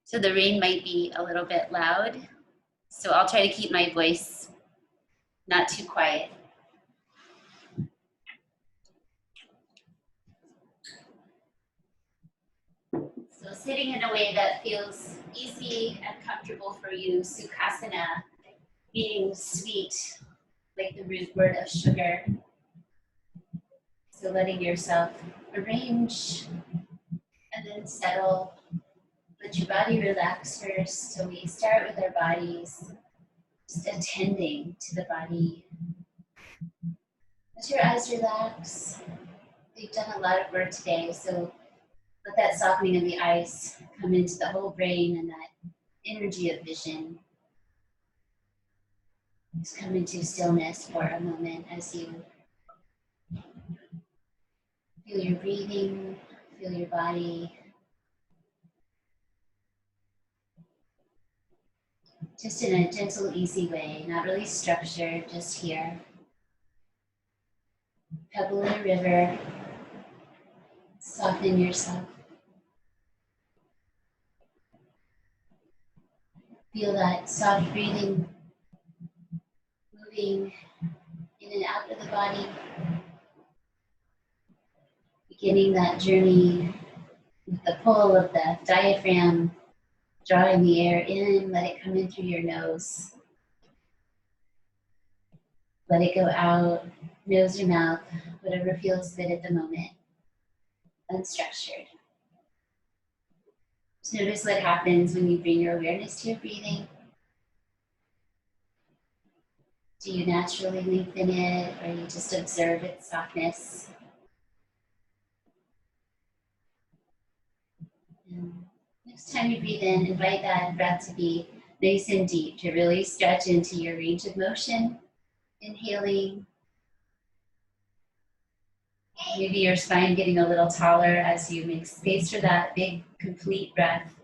So the rain might be a little bit loud. So I'll try to keep my voice not too quiet. So sitting in a way that feels easy and comfortable for you, Sukhasana, being sweet, like the root word of sugar. So letting yourself arrange and then settle. Let your body relax first. So we start with our bodies, just attending to the body. Let your eyes relax. We've done a lot of work today, so let that softening of the eyes come into the whole brain and that energy of vision. Just come into stillness for a moment as you feel your breathing, feel your body. Just in a gentle, easy way, not really structured, just here. Pebble in a river, soften yourself. Feel that soft breathing moving in and out of the body. Beginning that journey with the pull of the diaphragm, drawing the air in, let it come in through your nose. Let it go out, nose or mouth, whatever feels good at the moment. Unstructured. Just notice what happens when you bring your awareness to your breathing. Do you naturally lengthen it, or you just observe its softness? And next time you breathe in, invite that breath to be nice and deep, to really stretch into your range of motion. Inhaling. Maybe your spine getting a little taller as you make space for that big, complete breath.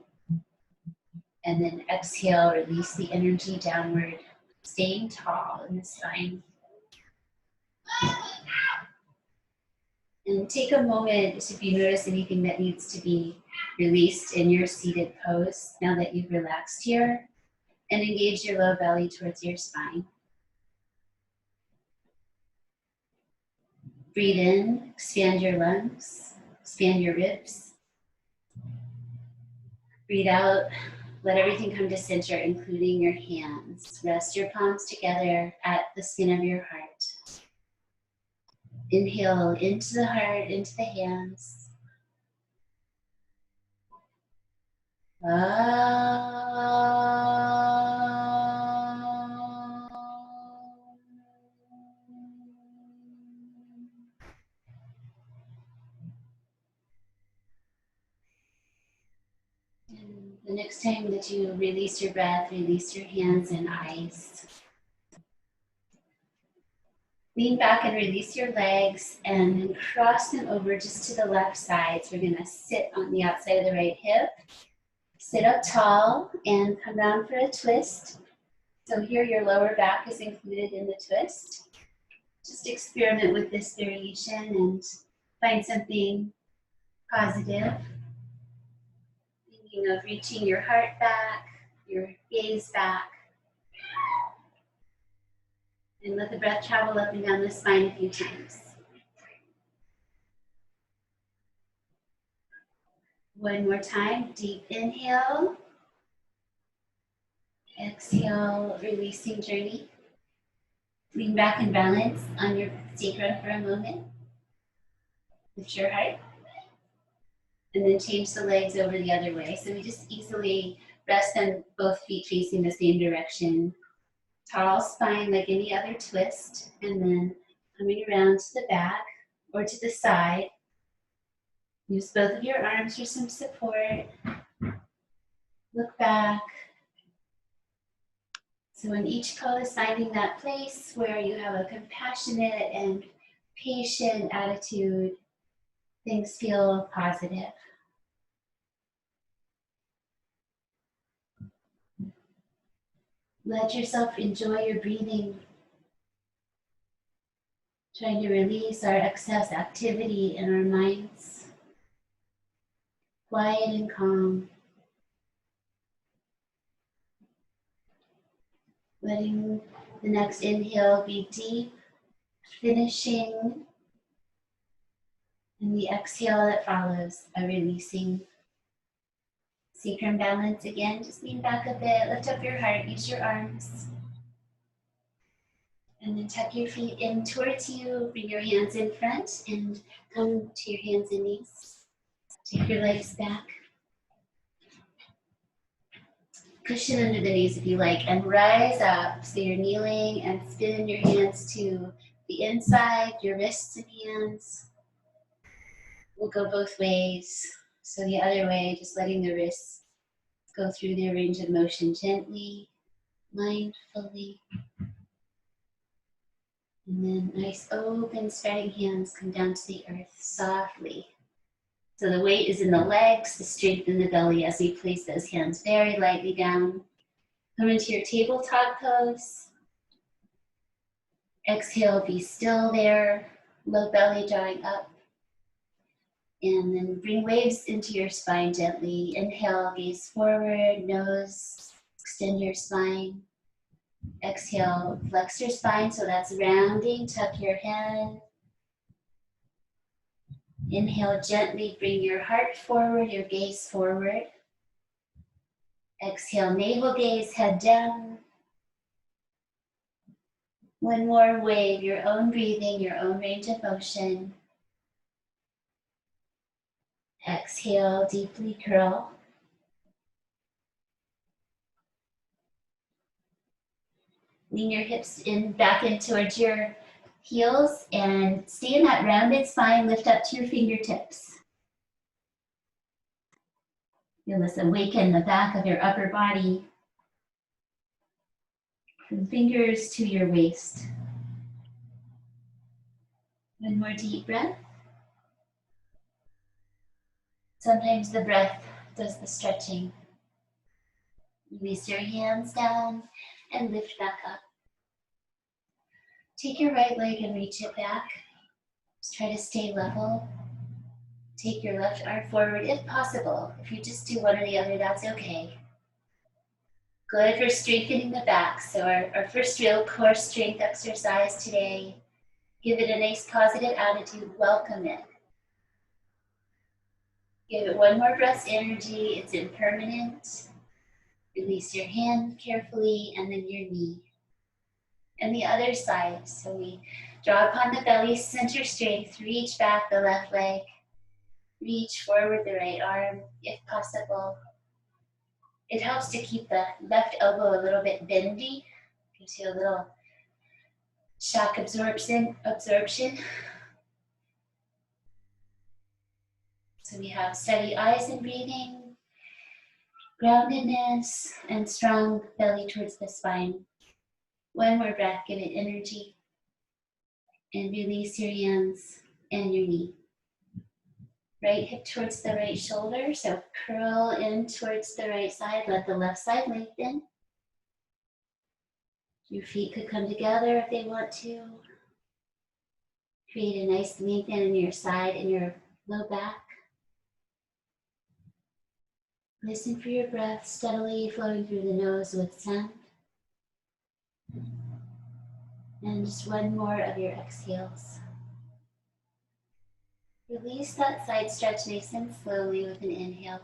And then exhale, release the energy downward, staying tall in the spine. And take a moment if you notice anything that needs to be released in your seated pose now that you've relaxed here, and engage your low belly towards your spine. Breathe in, expand your lungs, expand your ribs. Breathe out, let everything come to center, including your hands. Rest your palms together at the skin of your heart. Inhale into the heart, into the hands. And the next time that you release your breath, release your hands and eyes. Lean back and release your legs and then cross them over just to the left side. So we're going to sit on the outside of the right hip. Sit up tall and come down for a twist. So here your lower back is included in the twist. Just experiment with this variation and find something positive. Thinking of reaching your heart back, your gaze back. And let the breath travel up and down the spine a few times. One more time, deep inhale. Exhale, releasing journey. Lean back and balance on your sacrum for a moment. Lift your heart. And then change the legs over the other way. So we just easily rest on both feet facing the same direction. Tall spine like any other twist. And then coming around to the back or to the side. Use both of your arms for some support. Look back. So in each pose, finding that place where you have a compassionate and patient attitude, things feel positive. Let yourself enjoy your breathing. Trying to release our excess activity in our minds. Quiet and calm. Letting the next inhale be deep, finishing, and the exhale that follows a releasing. Sacrum balance again, just lean back a bit, lift up your heart, use your arms. And then tuck your feet in towards you, bring your hands in front and come to your hands and knees. Take your legs back. Cushion under the knees if you like, and rise up. So you're kneeling and spin your hands to the inside, your wrists and hands. We'll go both ways. So the other way, just letting the wrists go through their range of motion gently, mindfully. And then nice open spreading hands come down to the earth softly. So the weight is in the legs, the strength in the belly as we place those hands very lightly down. Come into your tabletop pose. Exhale, be still there, low belly drawing up. And then bring waves into your spine gently. Inhale, gaze forward, nose, extend your spine. Exhale, flex your spine, so that's rounding, tuck your head. Inhale, gently bring your heart forward, your gaze forward. Exhale, navel gaze, head down. One more wave, your own breathing, your own range of motion. Exhale, deeply curl. Lean your hips back in towards your heels and stay in that rounded spine, lift up to your fingertips. Feel this awaken the back of your upper body. From fingers to your waist. One more deep breath. Sometimes the breath does the stretching. Release your hands down and lift back up. Take your right leg and reach it back. Just try to stay level. Take your left arm forward if possible. If you just do one or the other, that's okay. Good for strengthening the back. So our first real core strength exercise today. Give it a nice positive attitude. Welcome it. Give it one more breath's energy. It's impermanent. Release your hand carefully and then your knee. And the other side. So we draw upon the belly, center strength, reach back the left leg. Reach forward the right arm if possible. It helps to keep the left elbow a little bit bendy. Gives you a little shock absorption. So we have steady eyes and breathing, groundedness, and strong belly towards the spine. One more breath, give it energy. And release your hands and your knee. Right hip towards the right shoulder, so curl in towards the right side, let the left side lengthen. Your feet could come together if they want to. Create a nice lengthen in your side and your low back. Listen for your breath steadily flowing through the nose with sound. And just one more of your exhales. Release that side stretch nice and slowly with an inhale.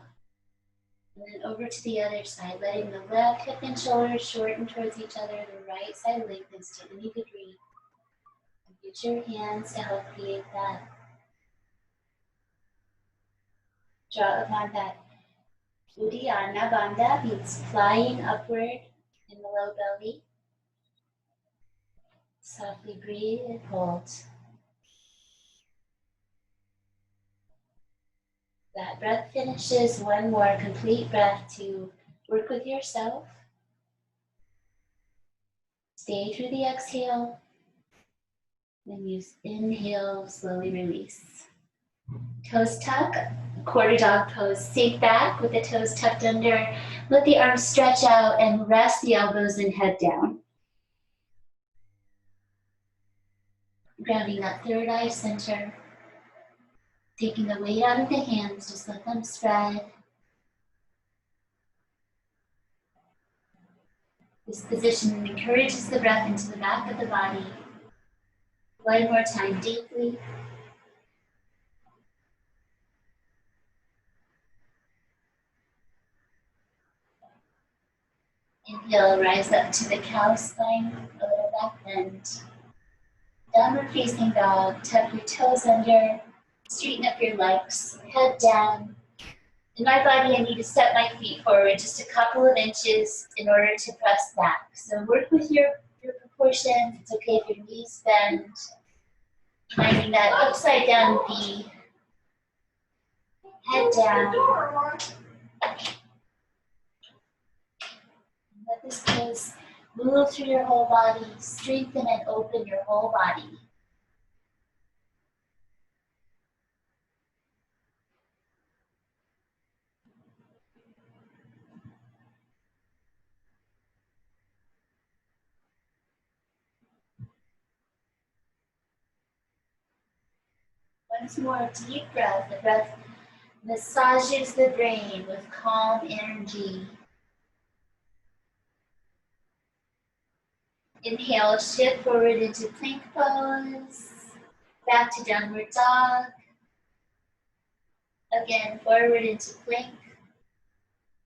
And then over to the other side, letting the left hip and shoulders shorten towards each other, the right side lengthens to any degree. And use your hands to help create that. Draw upon that Uddiyana Bandha, means flying upward in the low belly. Softly breathe and hold. That breath finishes. One more complete breath to work with yourself. Stay through the exhale. Then use inhale, slowly release. Toes tuck, quarter dog pose. Sink back with the toes tucked under. Let the arms stretch out and rest the elbows and head down. Grounding that third eye center. Taking the weight out of the hands, just let them spread. This position encourages the breath into the back of the body. One more time, deeply. Inhale, rise up to the cow spine, a little back bend. Downward facing dog, tuck your toes under, straighten up your legs, head down. In my body, I need to step my feet forward just a couple of inches in order to press back. So work with your proportions. It's okay if your knees bend. Finding that upside down V. Head down. Let this pose move through your whole body, strengthen and open your whole body. Once more, deep breath. The breath massages the brain with calm energy. Inhale, shift forward into plank pose. Back to downward dog. Again, forward into plank.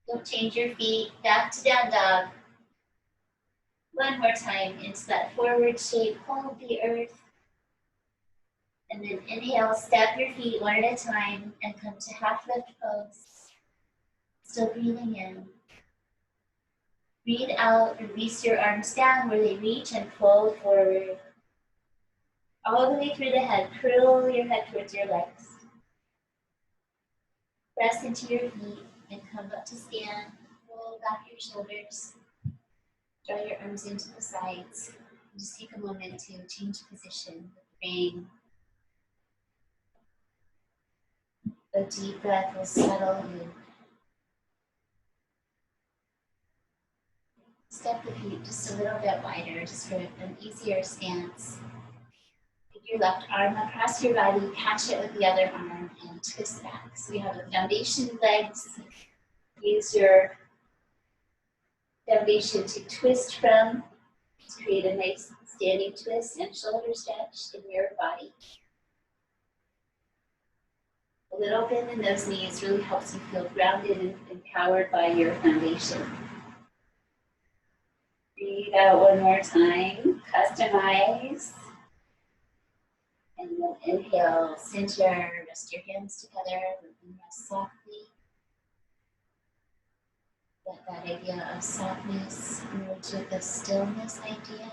Don't change your feet. Back to down dog. One more time into that forward shape. Hold the earth. And then inhale, step your feet one at a time and come to half lift pose. Still breathing in. Breathe out, release your arms down where they reach and fold forward. All the way through the head, curl your head towards your legs. Press into your feet and come up to stand. Roll back your shoulders. Draw your arms into the sides. And just take a moment to change position with the brain. A deep breath will settle you. Step the feet just a little bit wider, just for an easier stance. Take your left arm across your body, catch it with the other arm, and twist back. So you have a foundation legs. Use your foundation to twist from, to create a nice standing twist and shoulder stretch in your body. A little bend in those knees really helps you feel grounded and empowered by your foundation. Breathe out one more time, customize. And then inhale, center, rest your hands together, and rest softly. Let that idea of softness merge with the stillness idea.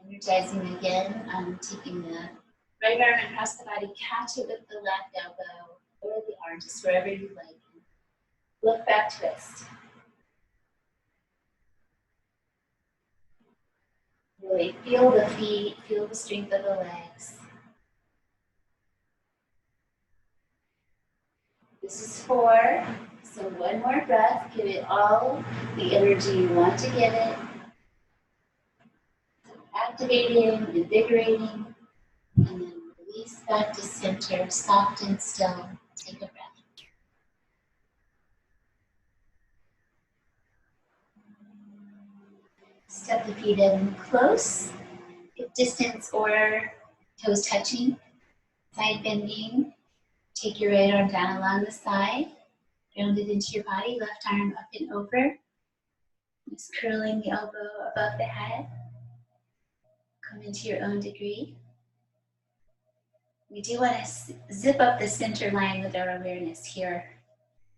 Energizing again, taking the right arm across the body, catch it with the left elbow or the arm, just wherever you like. Look back, twist. Really feel the feet, feel the strength of the legs. This is 4, so one more breath, give it all the energy you want to give it. Activating, invigorating, and then release back to center, soft and still. Take a breath. Step the feet in close, hip distance or toes touching, side bending. Take your right arm down along the side, ground it into your body, left arm up and over. Just curling the elbow above the head. Come into your own degree. We do want to zip up the center line with our awareness here.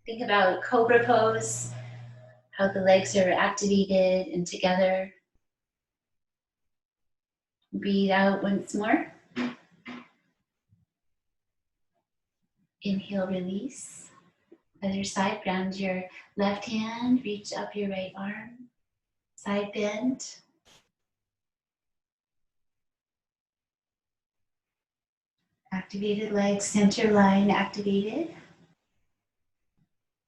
Think about cobra pose, how the legs are activated and together. Breathe out once more. Inhale, release. Other side, ground your left hand, reach up your right arm. Side bend. Activated legs, center line activated.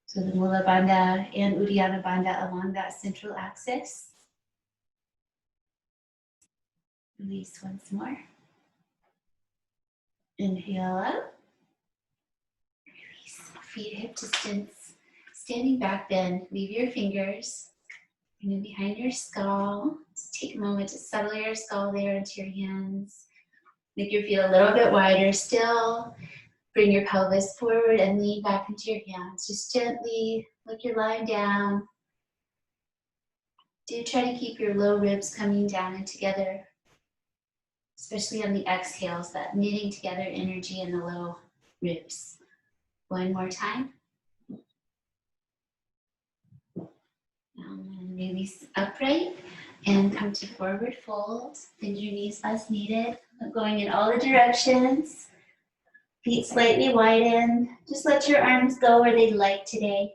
So the Mula Bandha and Uddiyana Bandha along that central axis. Release once more. Inhale up. Release. feet hip distance. Standing back bend, leave your fingers behind your skull. Just take a moment to settle your skull there into your hands. Make your feet a little bit wider still. Bring your pelvis forward and lean back into your hands. Just gently, like you're lying down. Do try to keep your low ribs coming down and together, especially on the exhales, that knitting together energy in the low ribs. One more time. And release upright and come to forward fold. Bend your knees as needed. Going in all the directions. Feet slightly widen. Just let your arms go where they'd like today.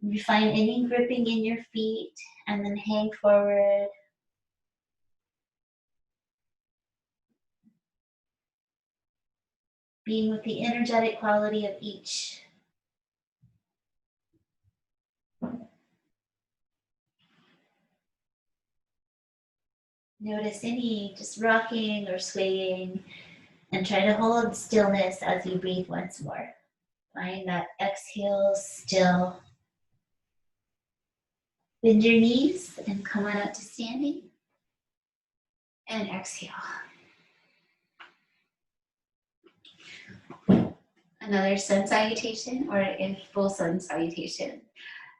If you find any gripping in your feet, and then hang forward. Being with the energetic quality of each. Notice any just rocking or swaying, and try to hold stillness as you breathe once more. Find that exhale still. Bend your knees and come on up to standing. And exhale. Another sun salutation or a full sun salutation.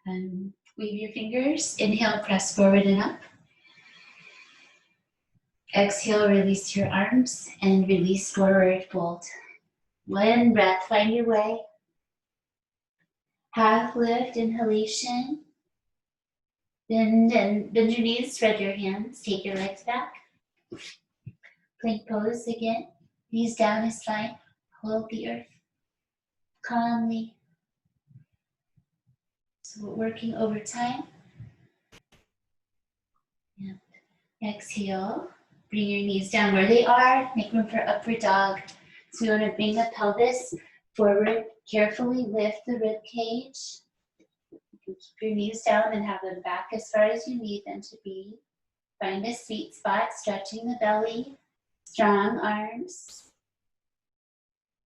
Weave your fingers. Inhale, press forward and up. Exhale, release your arms and release forward fold. One breath, find your way. Half lift, inhalation. Bend your knees, spread your hands, take your legs back. Plank pose again. Knees down is fine. Hold the earth calmly. So we're working over time. And exhale. Bring your knees down where they are. Make room for upward dog. So we want to bring the pelvis forward. Carefully lift the rib cage. You can keep your knees down and have them back as far as you need them to be. Find a sweet spot, stretching the belly. Strong arms.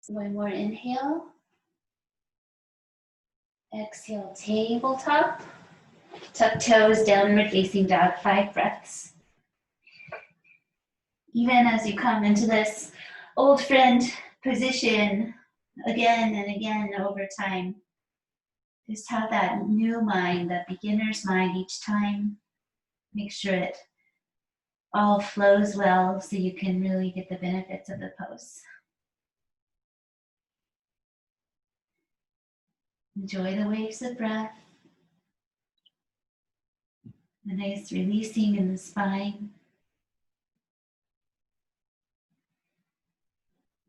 One more inhale. Exhale, tabletop. Tuck toes, downward facing dog, 5 breaths. Even as you come into this old friend position again and again over time, just have that new mind, that beginner's mind each time. Make sure it all flows well so you can really get the benefits of the pose. Enjoy the waves of breath. A nice releasing in the spine.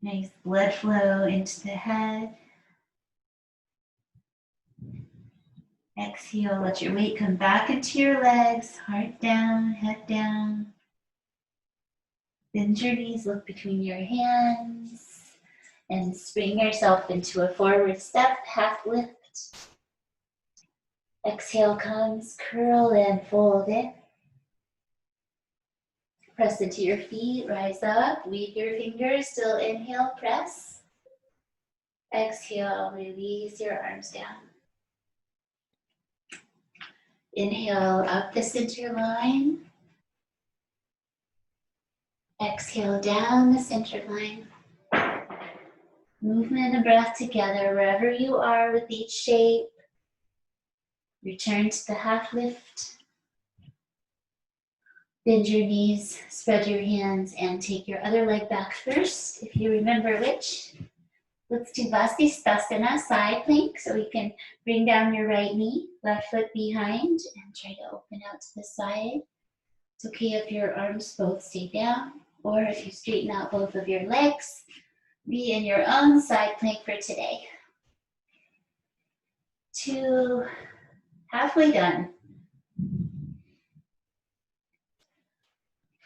Nice blood flow into the head. Exhale, let your weight come back into your legs, heart down, head down. Bend your knees, look between your hands, and spring yourself into a forward step, half lift. Exhale comes, curl and fold in. Press into your feet, rise up, weave your fingers, still inhale, press. Exhale, release your arms down. Inhale up the center line. Exhale down the center line. Movement and breath together wherever you are with each shape. Return to the half lift. Bend your knees, spread your hands, and take your other leg back first, if you remember which. Let's do Vasisthasana, side plank, so we can bring down your right knee, left foot behind, and try to open out to the side. It's okay if your arms both stay down, or if you straighten out both of your legs, be in your own side plank for today. 2, halfway done.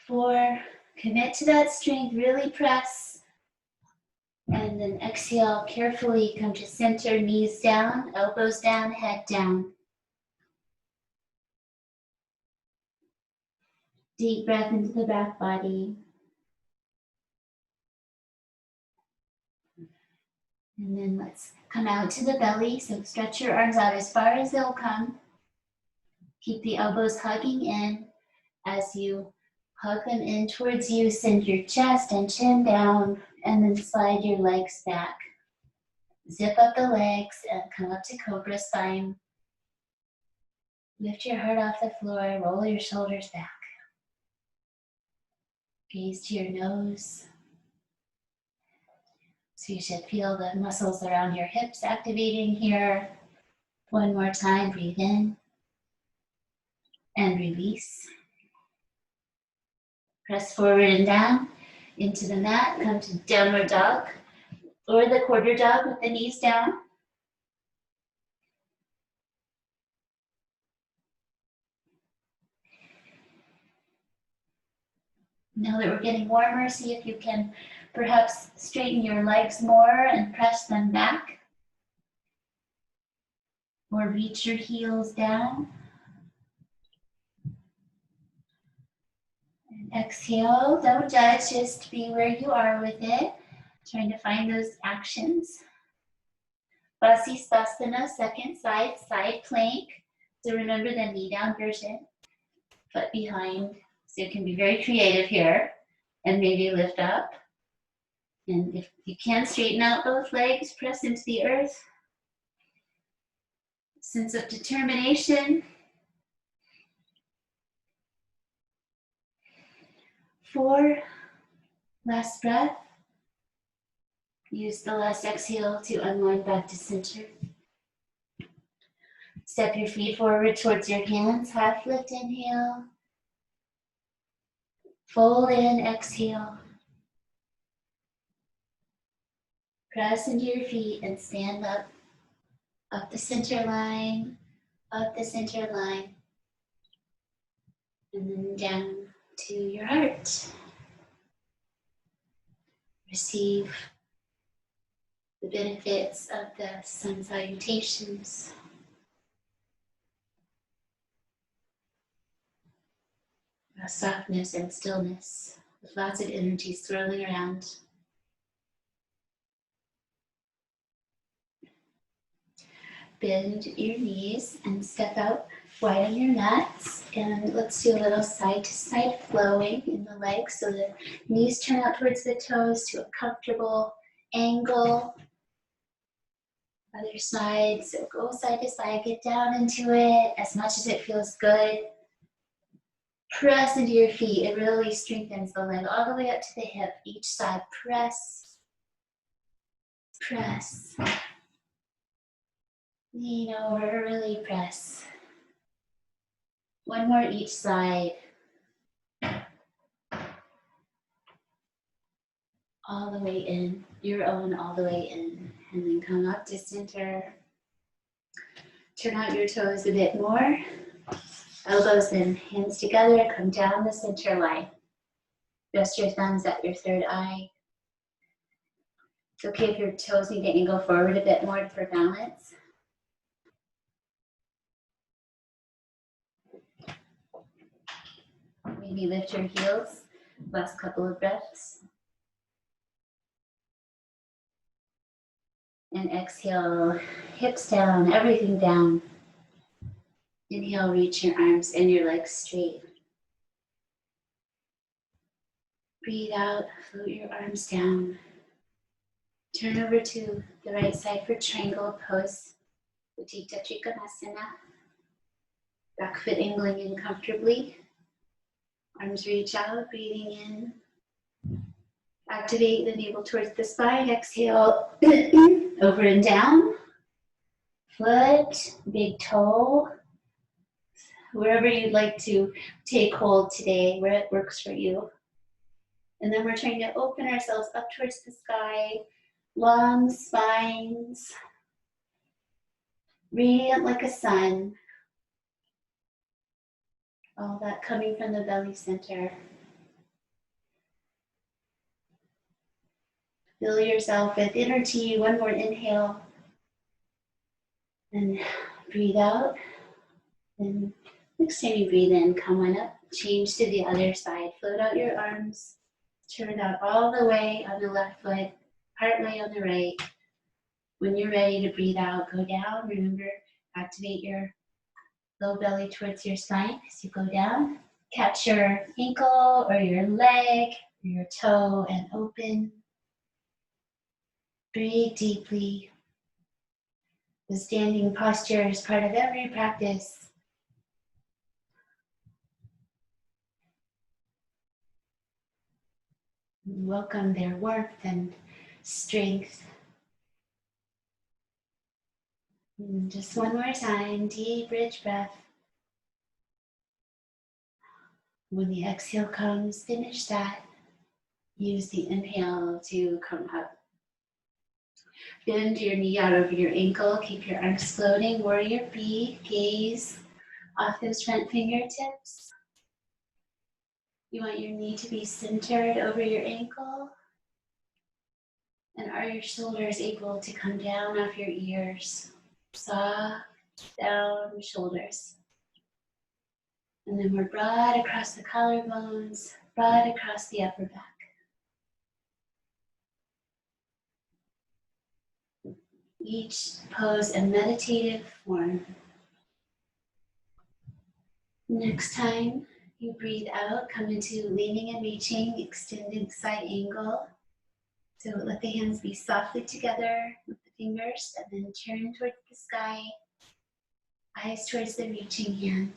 4, commit to that strength, really press. And then exhale, carefully come to center, knees down, elbows down, head down. Deep breath into the back body. And then let's come out to the belly. So stretch your arms out as far as they'll come. Keep the elbows hugging in. As you hug them in towards you, send your chest and chin down, and then slide your legs back. Zip up the legs and come up to Cobra Spine. Lift your heart off the floor, roll your shoulders back. Gaze to your nose. So you should feel the muscles around your hips activating here. One more time, breathe in and release. Press forward and down into the mat. Come to downward dog or the quarter dog with the knees down. Now that we're getting warmer, see if you can perhaps straighten your legs more and press them back. Or reach your heels down. And exhale, don't judge, just be where you are with it. Trying to find those actions. Vasisthasana, second side, side plank. So remember the knee down version, foot behind. So you can be very creative here and maybe lift up. And if you can, straighten out both legs, press into the earth. Sense of determination. 4, last breath. Use the last exhale to unwind back to center. Step your feet forward towards your hands, half lift, inhale. Fold in, exhale. Press into your feet and stand up the center line, up the center line, and then down to your heart. Receive the benefits of the sun salutations. Softness and stillness, with lots of energy swirling around. Bend your knees and step out wide on your mats. And let's do a little side to side flowing in the legs so the knees turn out towards the toes to a comfortable angle. Other side, so go side to side, get down into it as much as it feels good. Press into your feet, it really strengthens the leg all the way up to the hip. Each side, press, press. Lean over, really press. One more each side. All the way in, your own all the way in. And then come up to center. Turn out your toes a bit more. Elbows and hands together, come down the center line. Rest your thumbs at your third eye. It's okay if your toes need to angle forward a bit more for balance. Maybe lift your heels, last couple of breaths. And exhale, hips down, everything down. Inhale, reach your arms and your legs straight. Breathe out, float your arms down. Turn over to the right side for triangle pose. Utthita Trikonasana. Back foot angling in comfortably. Arms reach out, breathing in. Activate the navel towards the spine. Exhale, over and down. Foot, big toe. Wherever you'd like to take hold today, where it works for you. And then we're trying to open ourselves up towards the sky. Long spines. Radiant like a sun. All that coming from the belly center. Fill yourself with energy. One more inhale. And breathe out. And next time you breathe in, come on up. Change to the other side. Float out your arms. Turn out all the way on the left foot. Part way on the right. When you're ready to breathe out, go down. Remember, activate your low belly towards your spine as you go down. Catch your ankle or your leg or your toe and open. Breathe deeply. The standing posture is part of every practice. Welcome their warmth and strength. And just one more time, deep, rich breath. When the exhale comes, finish that. Use the inhale to come up. Bend your knee out over your ankle. Keep your arms floating. Warrior B. Gaze off those front fingertips. You want your knee to be centered over your ankle. And are your shoulders able to come down off your ears? Soft down shoulders. And then we're broad across the collarbones, broad across the upper back. Each pose a meditative form. Next time you breathe out, come into leaning and reaching, extended side angle. So let the hands be softly together with the fingers and then turn towards the sky, eyes towards the reaching hand.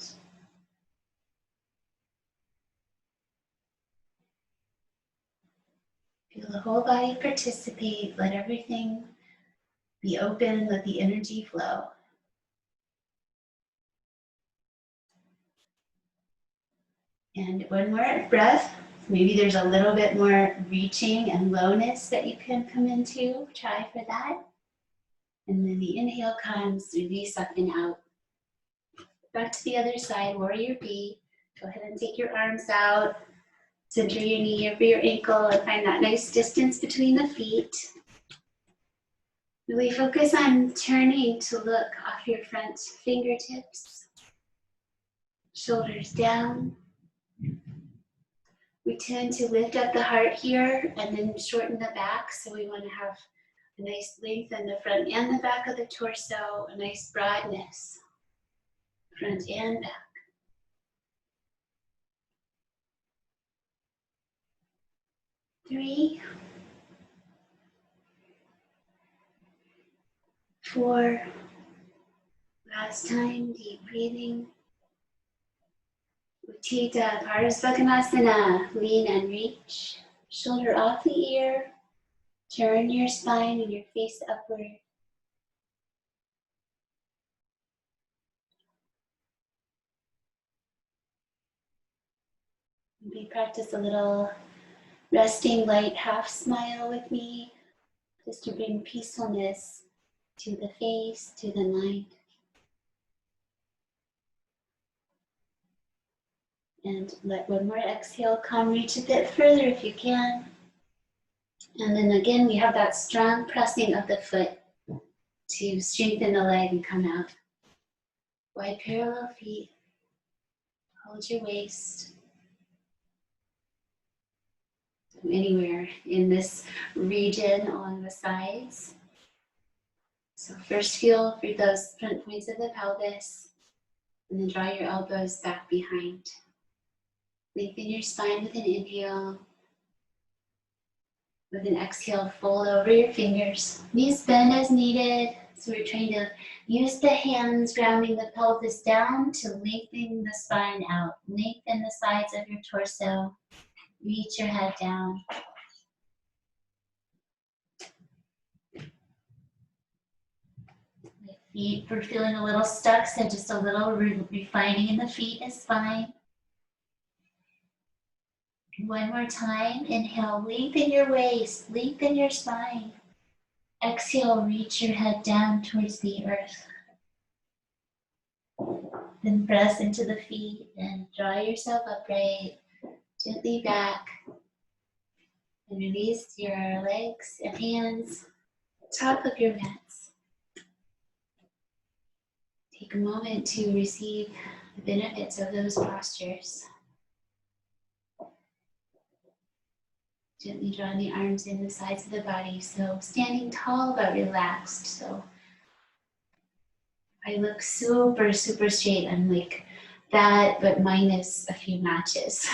Feel the whole body participate, let everything be open, let the energy flow. And one more breath. Maybe there's a little bit more reaching and lowness that you can come into. Try for that. And then the inhale comes, release up and out. Back to the other side, warrior B. Go ahead and take your arms out. Center your knee over your ankle and find that nice distance between the feet. Really focus on turning to look off your front fingertips. Shoulders down. We tend to lift up the heart here and then shorten the back. So we want to have a nice length in the front and the back of the torso, a nice broadness, front and back. 3, 4, last time, deep breathing. Utthita Parasvakanasana, lean and reach, shoulder off the ear, turn your spine and your face upward. Maybe practice a little resting light half smile with me, just to bring peacefulness to the face, to the mind. And let one more exhale come, reach a bit further if you can. And then again, we have that strong pressing of the foot to strengthen the leg and come out. Wide parallel feet. Hold your waist. Anywhere in this region along the sides. So first feel for those front points of the pelvis. And then draw your elbows back behind. Lengthen your spine with an inhale. With an exhale, fold over your fingers. Knees bend as needed. So we're trying to use the hands grounding the pelvis down to lengthen the spine out. Lengthen the sides of your torso. Reach your head down. The feet, we're feeling a little stuck, so just a little refining in the feet is fine. One more time, inhale, lengthen your waist, lengthen your spine. Exhale, reach your head down towards the earth. Then press into the feet and draw yourself upright, gently back. And release your legs and hands, top of your mats. Take a moment to receive the benefits of those postures. Gently drawing the arms in the sides of the body. So standing tall but relaxed. So I look super, super straight. I'm like that, but minus a few notches.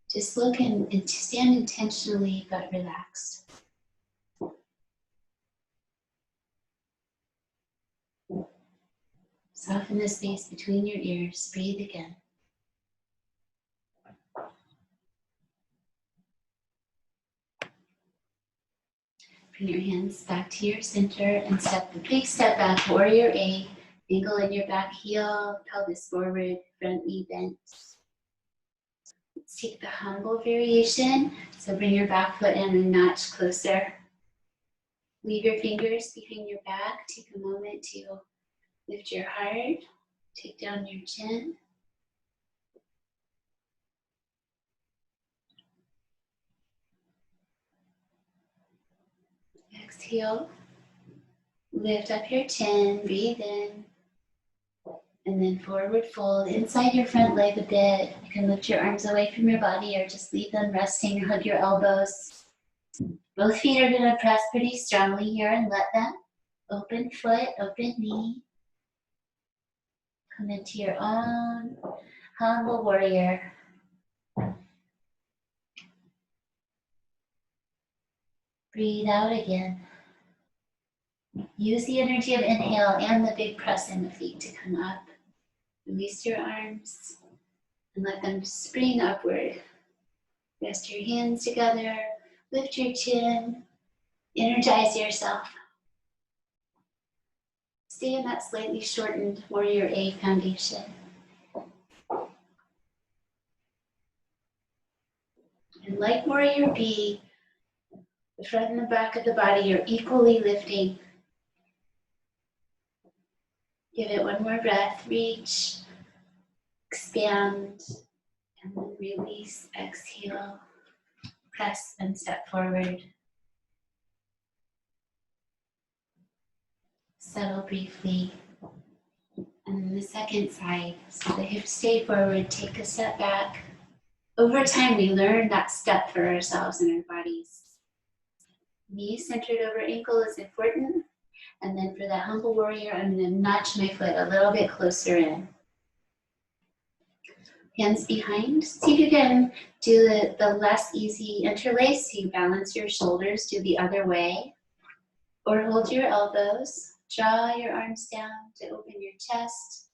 Just look and stand intentionally but relaxed. Soften the space between your ears. Breathe again. Bring your hands back to your center and step the big step back, warrior A. Angle in your back heel, pelvis forward, front knee bent. Let's take the humble variation. So bring your back foot in a notch closer. Leave your fingers behind your back. Take a moment to lift your heart. Take down your chin. Exhale. Lift up your chin. Breathe in. And then forward fold inside your front leg a bit. You can lift your arms away from your body or just leave them resting. Hug your elbows. Both feet are going to press pretty strongly here and let them. Open foot, open knee. Come into your own humble warrior. Breathe out again. Use the energy of inhale and the big press in the feet to come up. Release your arms and let them spring upward. Rest your hands together. Lift your chin. Energize yourself. Stay in that slightly shortened warrior A foundation. And like warrior B, the front and the back of the body are equally lifting. Give it one more breath. Reach, expand, and then release. Exhale, press and step forward. Settle briefly. And then the second side. So the hips stay forward, take a step back. Over time, we learn that step for ourselves and our bodies. Knee centered over ankle is important. And then for that humble warrior, I'm going to notch my foot a little bit closer in. Hands behind. See if you can do the less easy interlace. So you balance your shoulders, do the other way. Or hold your elbows. Draw your arms down to open your chest.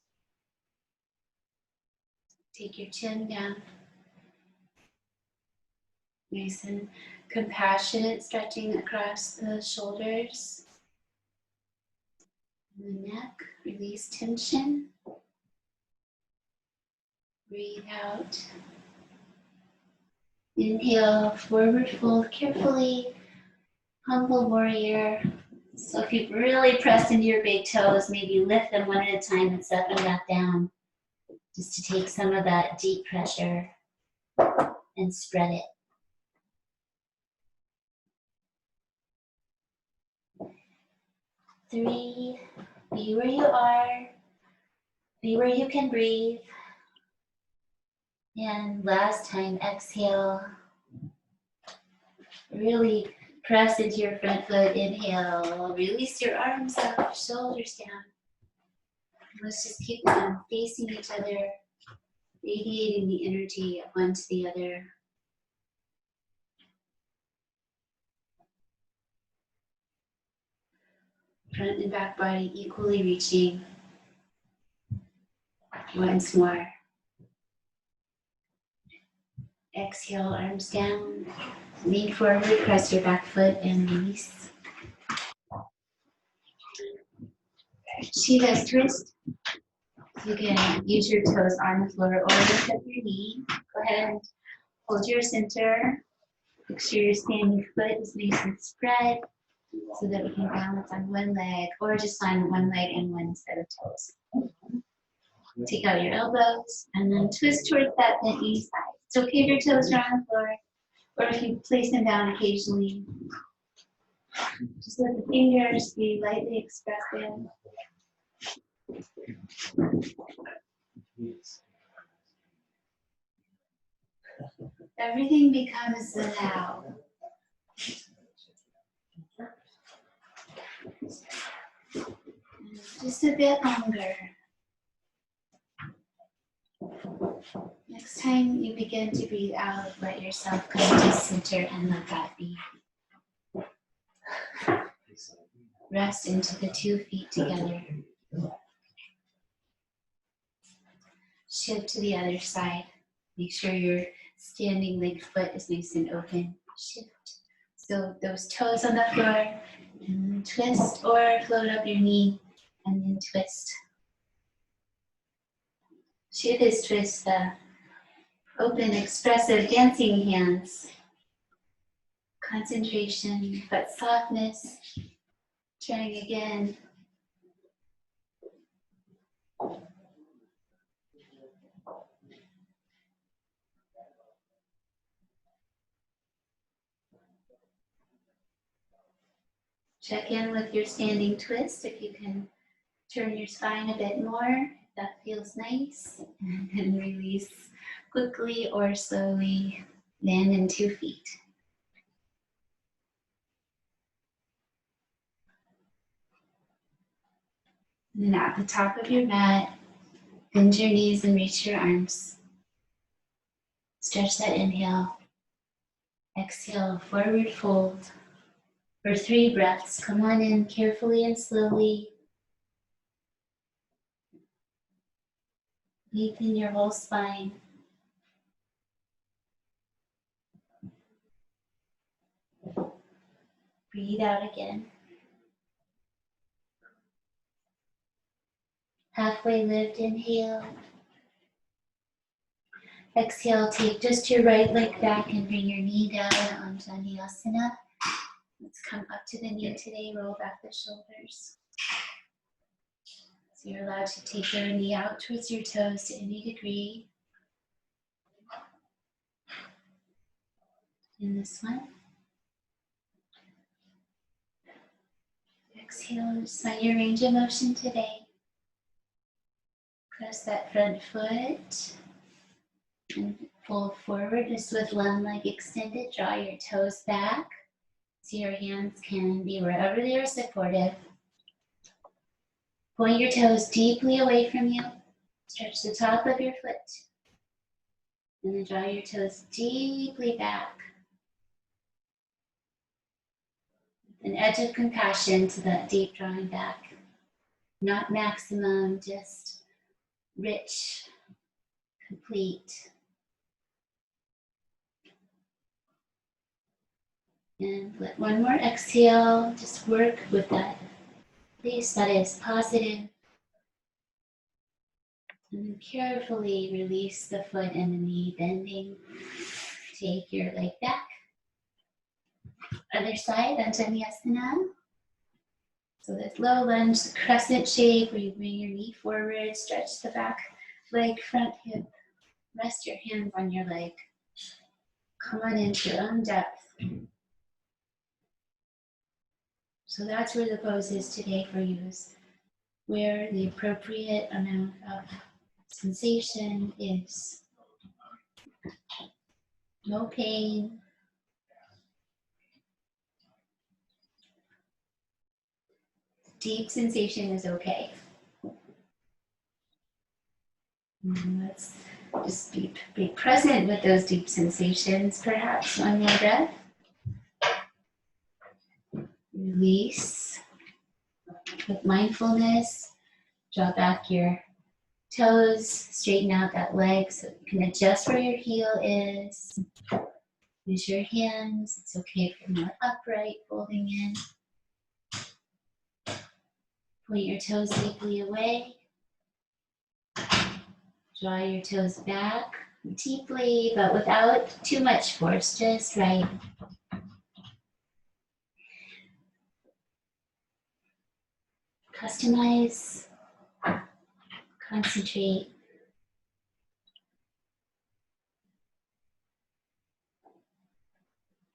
Take your chin down. Nice and compassionate, stretching across the shoulders. And the neck, release tension. Breathe out. Inhale, forward fold carefully. Humble warrior. So if you've really pressed into your big toes, maybe lift them one at a time and set them back down. Just to take some of that deep pressure and spread it. Three, be where you are. Be where you can breathe. And last time, exhale. Really press into your front foot. Inhale. Release your arms up, shoulders down. Let's just keep them facing each other, radiating the energy of one to the other. Front and back body equally reaching. Once more. Exhale, arms down. Lean forward, press your back foot and release. Shiva's twist. You can use your toes on the floor or lift up your knee. Go ahead and hold your center. Make sure your standing foot is nice and spread so that we can balance on one leg or just on one leg and one set of toes. Take out your elbows and then twist towards that bent knee side. It's okay if your toes are on the floor or if you place them down occasionally. Just let the fingers be lightly expressive. Everything becomes the now. Just a bit longer. Next time you begin to breathe out, let yourself come to center and let that be. Rest into the 2 feet together. Shift to the other side. Make sure your standing leg foot is nice and open. Shift. So those toes on the floor, and then twist or float up your knee, and then twist. Shiva is twist the open, expressive, dancing hands. Concentration, but softness. Trying again. Check in with your standing twist if you can turn your spine a bit more. That feels nice. And then release quickly or slowly. Land in 2 feet. And then at the top of your mat, bend your knees and reach your arms. Stretch that inhale. Exhale, forward fold. For 3 breaths, come on in carefully and slowly. Lengthen your whole spine. Breathe out again. Halfway lift, inhale. Exhale, take just your right leg back and bring your knee down on Asana. Let's come up to the knee today, roll back the shoulders. So you're allowed to take your knee out towards your toes to any degree. In this one. Exhale, just find your range of motion today. Press that front foot and fold forward just with one leg extended. Draw your toes back so your hands can be wherever they are supportive. Point your toes deeply away from you. Stretch the top of your foot. And then draw your toes deeply back. An edge of compassion to that deep drawing back. Not maximum, just rich, complete. And let one more exhale, just work with that place that is positive. And then carefully release the foot and the knee bending. Take your leg back. Other side, Asana. So this low lunge, crescent shape where you bring your knee forward, stretch the back leg, front hip. Rest your hands on your leg. Come on into your own depth. So that's where the pose is today for you, is where the appropriate amount of sensation is. No pain. Deep sensation is okay. And let's just be present with those deep sensations. Perhaps one more breath. Release with mindfulness. Draw back your toes, straighten out that leg so you can adjust where your heel is. Use your hands. It's okay if you're more upright, folding in. Point your toes deeply away. Draw your toes back deeply, but without too much force, just right. Customize, concentrate.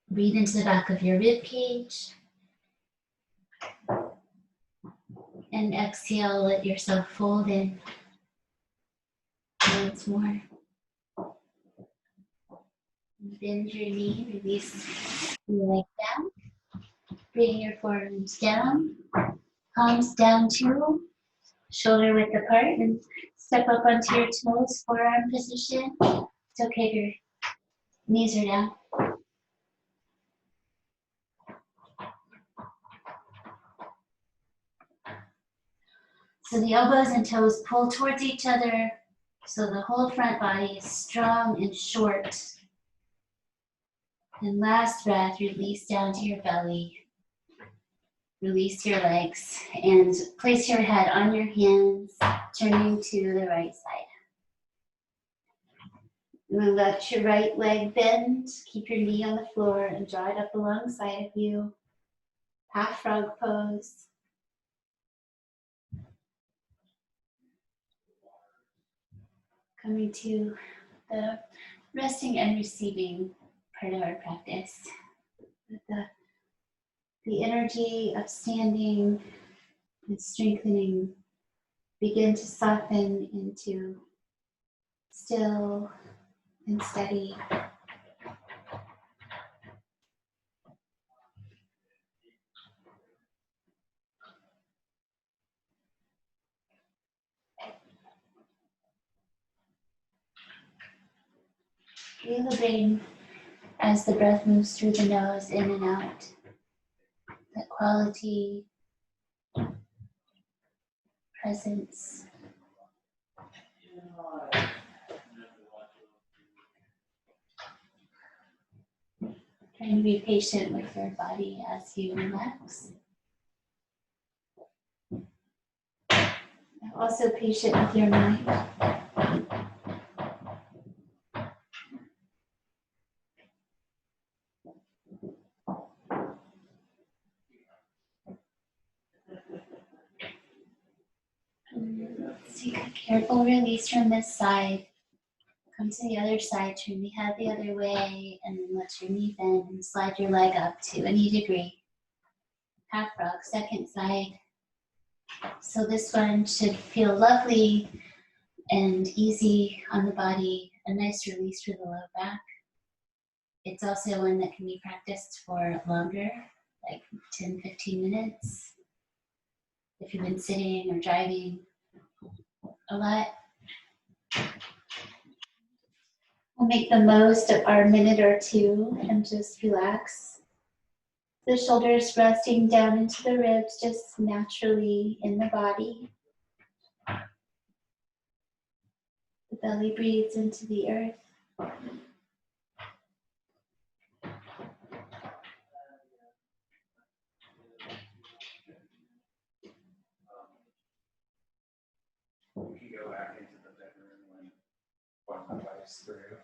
Breathe into the back of your rib cage. And exhale, let yourself fold in. Once more. Bend your knee, release your leg down. Bring your forearms down, palms down too, shoulder width apart, and step up onto your toes, forearm position. It's okay if your knees are down. So the elbows and toes pull towards each other, so the whole front body is strong and short. And last breath, release down to your belly. Release your legs and place your head on your hands, turning to the right side. And let your right leg bend. Keep your knee on the floor and draw it up alongside of you. Half frog pose. Coming to the resting and receiving part of our practice. With the energy of standing and strengthening begin to soften into still and steady. Feel the brain as the breath moves through the nose, in and out. That quality, presence. Trying to be patient with your body as you relax. Also patient with your mind. Take a careful release from this side. Come to the other side, turn the head the other way, and then let your knee bend and slide your leg up to any degree. Half frog, second side. So this one should feel lovely and easy on the body, a nice release through the low back. It's also one that can be practiced for longer, like 10, 15 minutes. If you've been sitting or driving a lot. We'll make the most of our minute or two and just relax. The shoulders resting down into the ribs, just naturally in the body. The belly breathes into the earth. You can go back into the bedroom when one device through.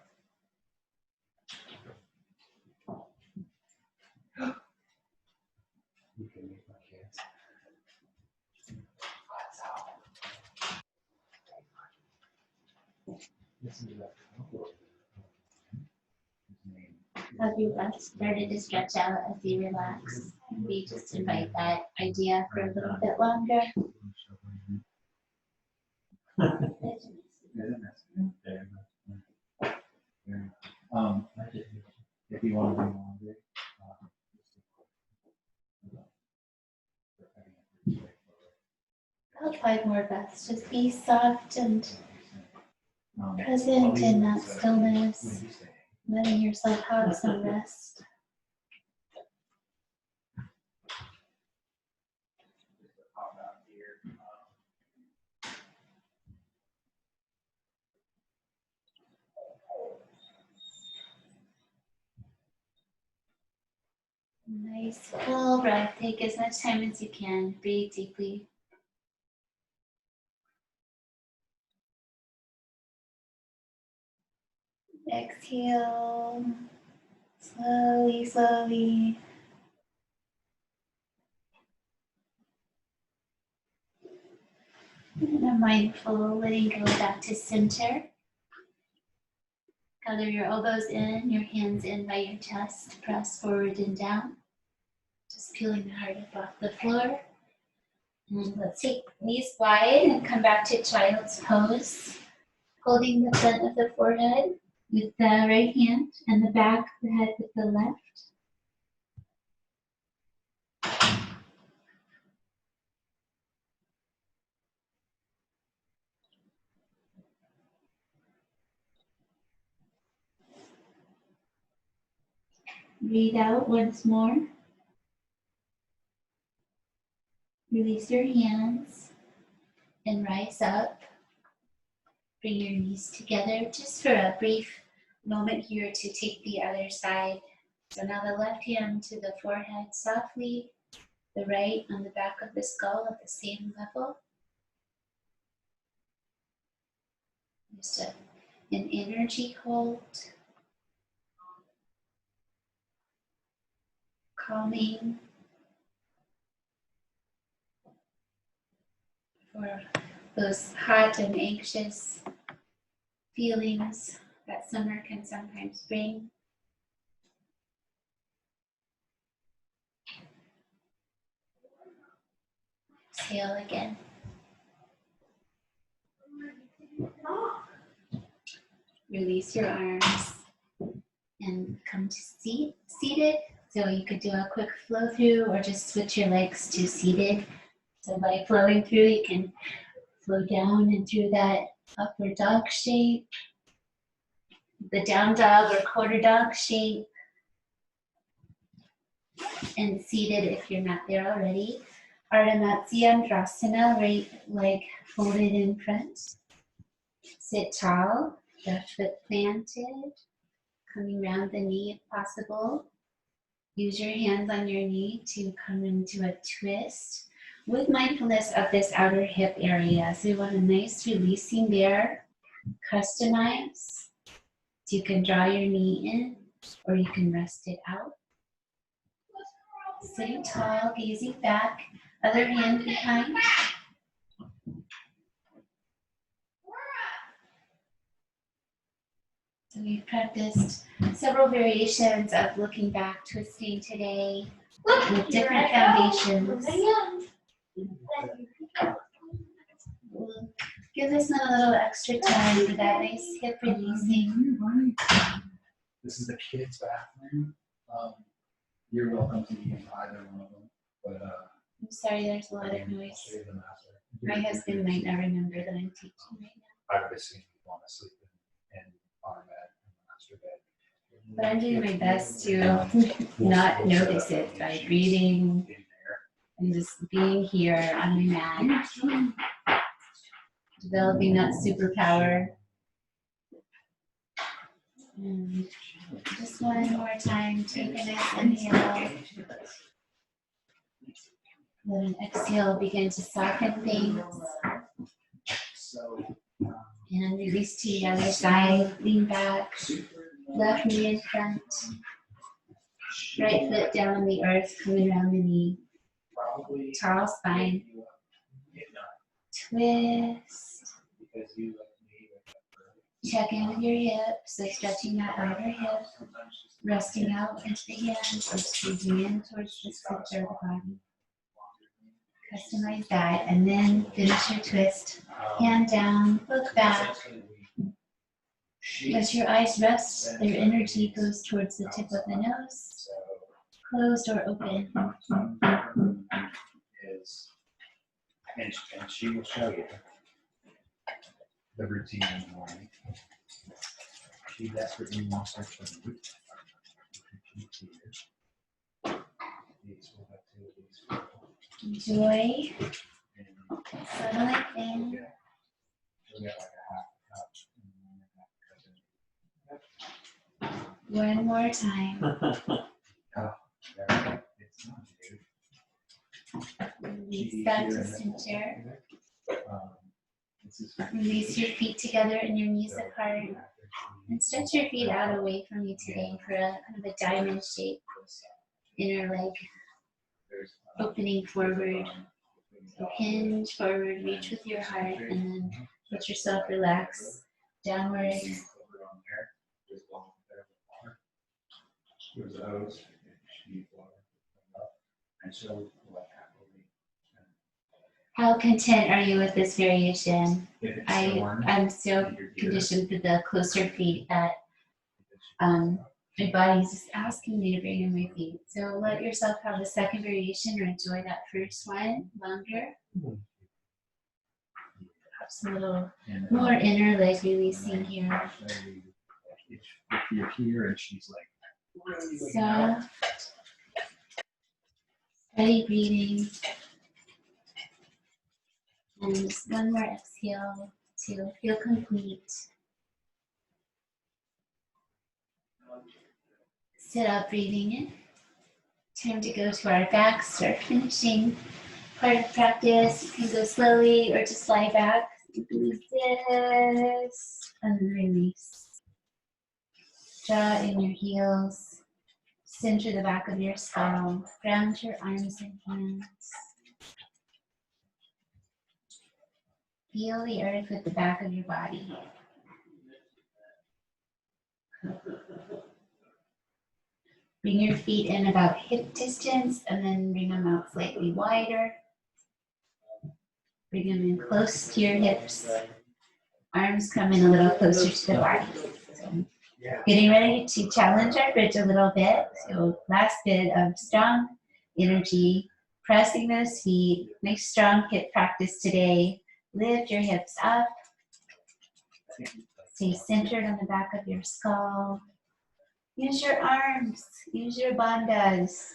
You can meet my kids. That's how. Listen to that. Have your breath started to stretch out as you relax? Maybe just invite that idea for a little bit longer. If you want to do longer, About 5 more breaths. Just be soft and present in that stillness, letting yourself have some rest. Nice full breath. Take as much time as you can. Breathe deeply. Exhale. Slowly, slowly. And a mindful letting go back to center. Gather your elbows in, your hands in by your chest. Press forward and down. Just peeling the heart up off the floor. And let's take knees wide and come back to child's pose. Holding the front of the forehead. with the right hand and the back of the head with the left. Breathe out once more. Release your hands and rise up. Bring your knees together just for a brief moment here to take the other side. So now the left hand to the forehead softly, the right on the back of the skull at the same level. Just an energy hold. Calming for those hot and anxious feelings that summer can sometimes bring. Exhale again. Release your arms and come to seated. So you could do a quick flow through or just switch your legs to seated. So by flowing through, you can flow down and through that upward dog shape, the down dog or quarter dog shape, and seated if you're not there already. Ardha Matsyendrasana, right leg folded in front. Sit tall, left foot planted, coming round the knee if possible. Use your hands on your knee to come into a twist with mindfulness of this outer hip area. So you want a nice releasing there. Customize. So you can draw your knee in or you can rest it out. Sitting tall, gazing back, other hand behind. So we've practiced several variations of looking back, twisting today with different foundations. Give us a little extra time for that nice hip releasing. This is the kids' bathroom. You're welcome to use either one of them. But I'm sorry, there's a lot of I'll noise. show you the master. My husband might not remember that I'm teaching right now. I've been seeing people want to sleep in our bed, in the master bed. But I'm doing my best to not notice it by breathing and just being here on my mat. Developing that superpower. And just one more time, take a nice inhale. Let an exhale begin to soften things. And release to the other side, lean back, left knee in front, right foot down on the earth, coming around the knee. Tall spine. Twist. Check in with your hips, so stretching that outer hip, resting out into the hands, or squeezing in towards the center of the body. Customize that, and then finish your twist. Hand down, look back. As your eyes rest, their energy goes towards the tip of the nose, closed or open. And she will show you the routine in the morning. She desperately wants her to do it. Enjoy. Settle it in. One more time. Release back to center. Release your feet together and your knees apart. And stretch your feet out away from you today for a kind of a diamond shape. Inner leg opening forward. So hinge forward, reach with your heart, and then let yourself relax downward. How content are you with this variation? I'm so conditioned for the closer feet that My body's just asking me to bring in my feet. So let yourself have a second variation or enjoy that first one longer. Perhaps a little more inner leg releasing here. If you're here and she's like, Soft, steady breathing. And just one more exhale to feel complete. Sit up, breathing in. Time to go to our backs, start finishing part of practice. You can go slowly or just lie back. Do this and then release. Draw in your heels. Center the back of your skull. Ground your arms and hands. Feel the earth with the back of your body. Bring your feet in about hip distance and then bring them out slightly wider. Bring them in close to your hips. Arms come in a little closer to the body. So, getting ready to challenge our bridge a little bit. So last bit of strong energy, pressing those feet. Nice strong hip practice today. Lift your hips up. Stay centered on the back of your skull. Use your arms. Use your bandhas.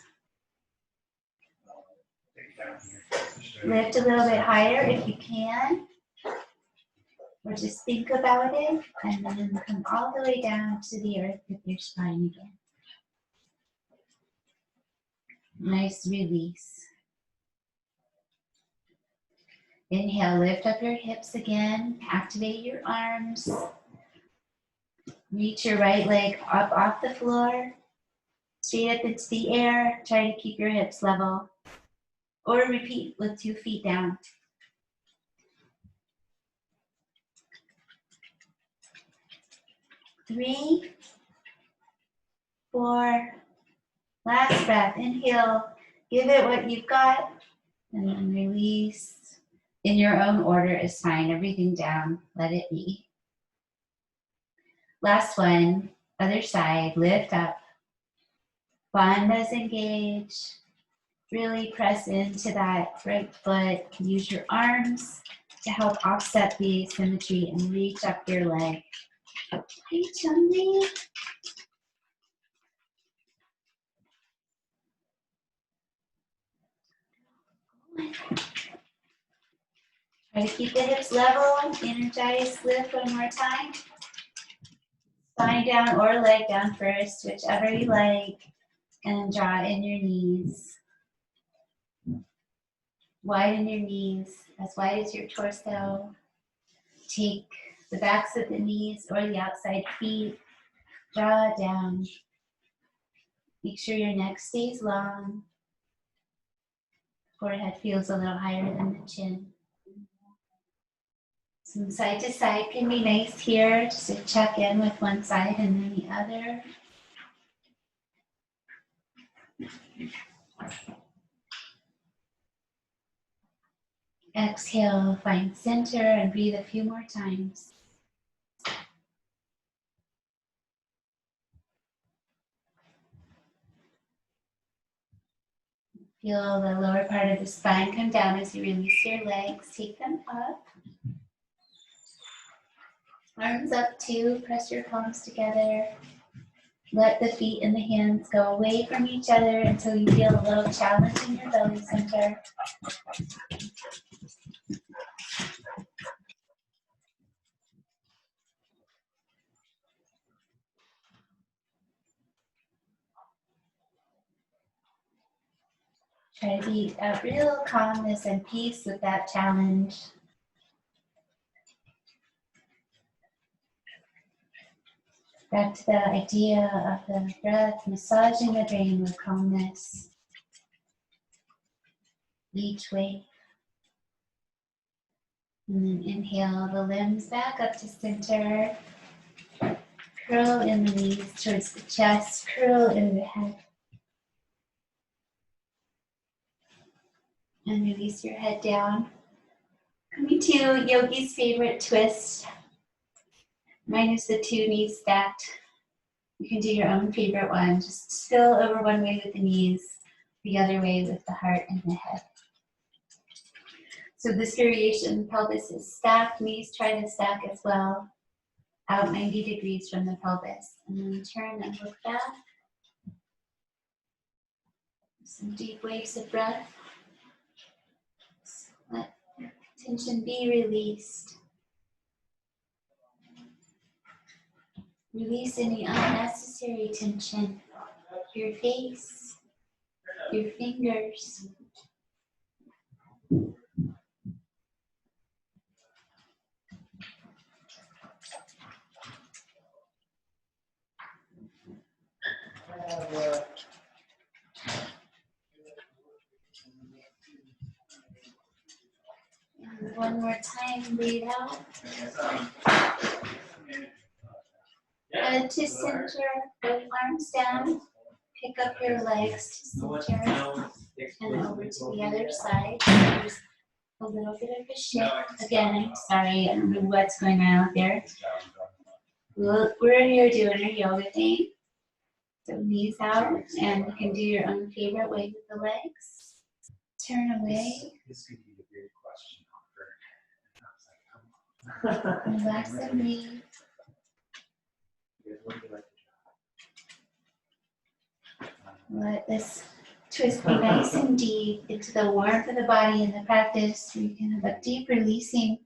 Lift a little bit higher if you can. Or just think about it and then come all the way down to the earth with your spine again. Nice release. Inhale, lift up your hips again. Activate your arms. Reach your right leg up off the floor. Straight up into the air. Try to keep your hips level. Or repeat with 2 feet down. Three, 4, last breath. Inhale, give it what you've got, and then release. In your own order is fine. Everything down, let it be. Last one, other side, lift up. Bandhas engage. Really press into that right foot. Use your arms to help offset the asymmetry and reach up your leg. Reach on me. Try to keep the hips level. Energize, lift one more time. Spine down or leg down first, whichever you like. And draw in your knees. Widen your knees as wide as your torso. Take the backs of the knees or the outside feet. Draw down. Make sure your neck stays long. Forehead feels a little higher than the chin. Some side to side can be nice here, just to check in with one side and then the other. Exhale, find center and breathe a few more times. Feel the lower part of the spine come down as you release your legs. Take them up. Arms up too. Press your palms together. Let the feet and the hands go away from each other until you feel a little challenge in your belly center. Try to be at real calmness and peace with that challenge. Back to the idea of the breath massaging the brain with calmness. Each wave. And then inhale the limbs back up to center. Curl in the knees towards the chest. Curl in the head. And release your head down. Coming to Yogi's favorite twist. Mine is the 2 knees stacked. You can do your own favorite one. Just spill over one way with the knees, the other way with the heart and the head. So this variation, pelvis is stacked, knees try to stack as well, out 90 degrees from the pelvis. And then turn and look back. Some deep waves of breath. Let tension be released. Release any unnecessary tension. Your face, your fingers. And one more time, breathe out. Head to center, both arms down. Pick up your legs to center and over to the other side. There's a little bit of a shift. Again, I'm sorry, I don't know what's going on out there. We're here doing our yoga thing. So knees out, and you can do your own favorite way with the legs. Turn away. This could be the big question. Relax and breathe. Let this twist be nice and deep into the warmth of the body in the practice. You can have a deep releasing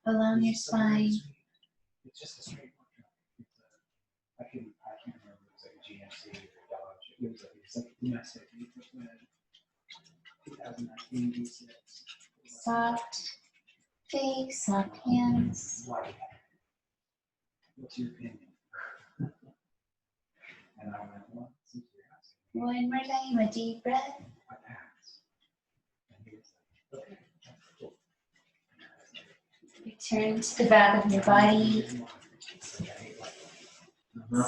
along your spine. It's just a straight one. I can't remember if it was like a GMC or a Dodge. It was like domestic. 2019 V6. Soft face, soft hands. White. What's your opinion? And I went, well, since you're asking, One more time, a deep breath. I pass. And he was like, okay, that's cool. Return to the back of your body.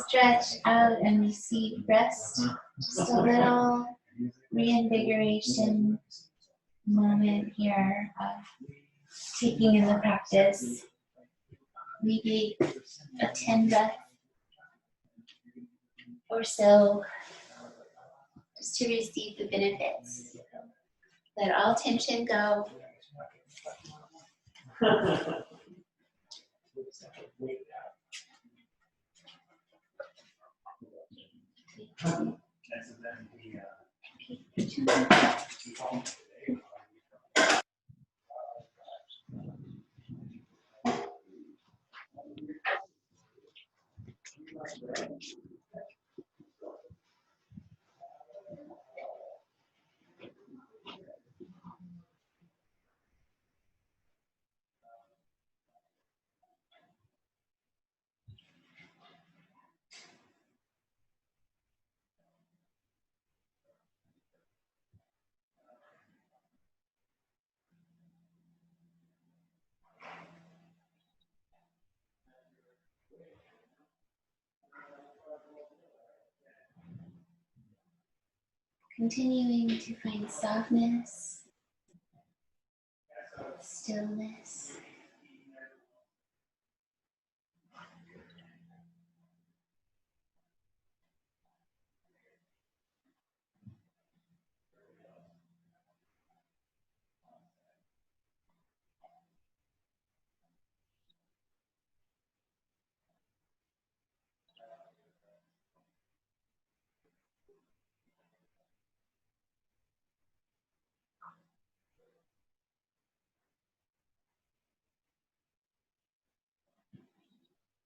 Stretch out and receive rest. Just a little reinvigoration moment here of taking in the practice. Maybe a 10 breath or so, just to receive the benefits. Let all tension go. Continuing to find softness, stillness.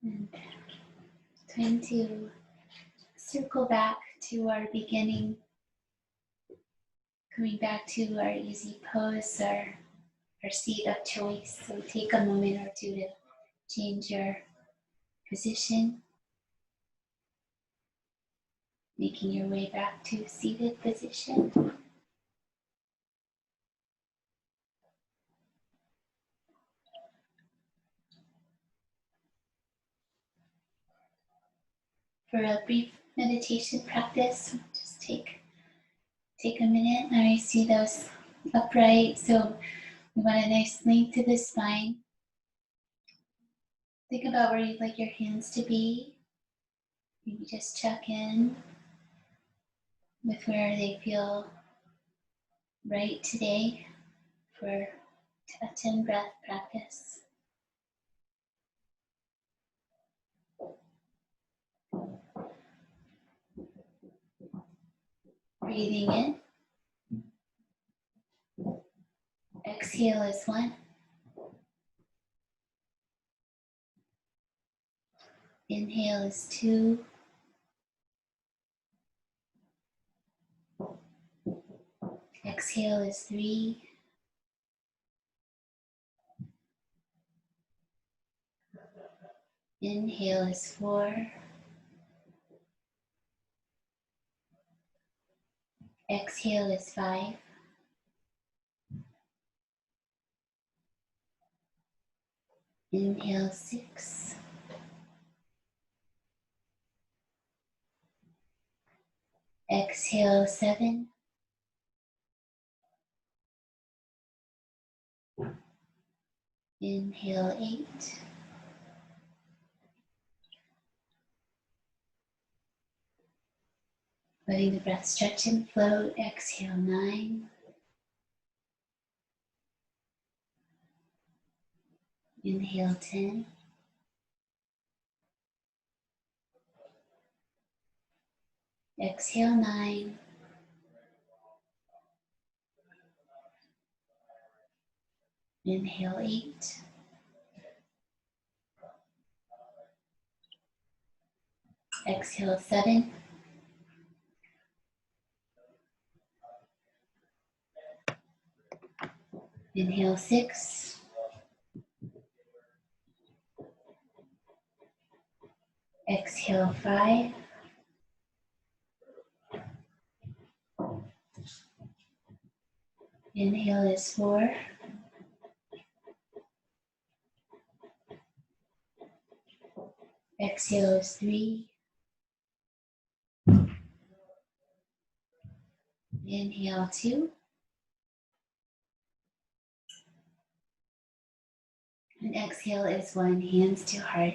And trying to circle back to our beginning, coming back to our easy pose, our seat of choice. So take a moment or two to change your position, making your way back to seated position. For a brief meditation practice, just take a minute. Now you see those upright, so we want a nice length to the spine. Think about where you'd like your hands to be. Maybe just check in with where they feel right today for a 10 breath practice. Breathing in. Exhale is 1. Inhale is 2. Exhale is 3. Inhale is 4. Exhale is 5. Inhale 6. Exhale 7. Inhale 8. Letting the breath stretch and float. Exhale 9. Inhale 10. Exhale 9. Inhale 8. Exhale 7. Inhale 6. Exhale 5. Inhale is 4. Exhale is 3. Inhale 2. And exhale is 1. Hands to heart.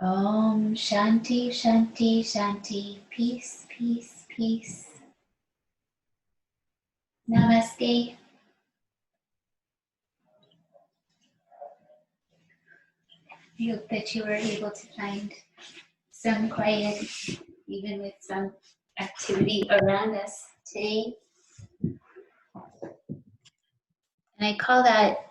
Om Shanti Shanti Shanti. Peace, peace, peace. Namaste. I hope that you were able to find some quiet, even with some activity around us today. And I call that